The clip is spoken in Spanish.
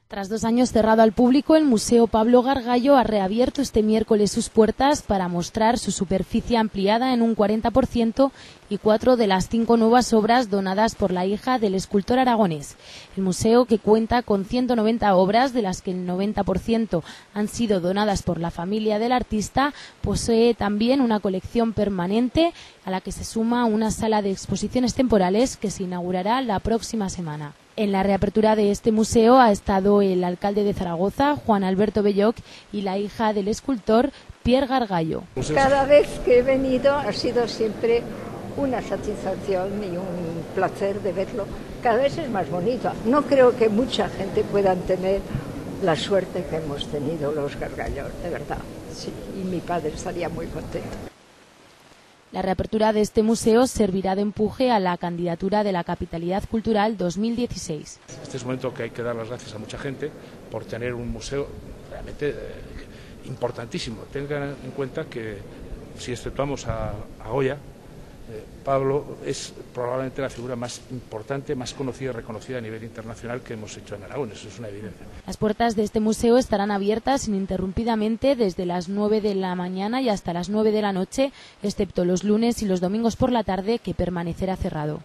Tras 2 años cerrado al público, el Museo Pablo Gargallo ha reabierto este miércoles sus puertas para mostrar su superficie ampliada en un 40% y 4 de las 5 nuevas obras donadas por la hija del escultor aragonés. El museo, que cuenta con 190 obras, de las que el 90% han sido donadas por la familia del artista, posee también una colección permanente a la que se suma una sala de exposiciones temporales que se inaugurará la próxima semana. En la reapertura de este museo ha estado el alcalde de Zaragoza, Juan Alberto Belloc, y la hija del escultor, Pierre Gargallo. Cada vez que he venido ha sido siempre una satisfacción y un placer de verlo. Cada vez es más bonito. No creo que mucha gente pueda tener la suerte que hemos tenido los Gargallos, de verdad. Sí, y mi padre estaría muy contento. La reapertura de este museo servirá de empuje a la candidatura de la Capitalidad Cultural 2016. Este es un momento que hay que dar las gracias a mucha gente por tener un museo realmente importantísimo. Tengan en cuenta que, si exceptuamos a Goya, Pablo es probablemente la figura más importante, más conocida y reconocida a nivel internacional que hemos hecho en Aragón. Eso es una evidencia. Las puertas de este museo estarán abiertas ininterrumpidamente desde las 9 de la mañana y hasta las 9 de la noche, excepto los lunes y los domingos por la tarde, que permanecerá cerrado.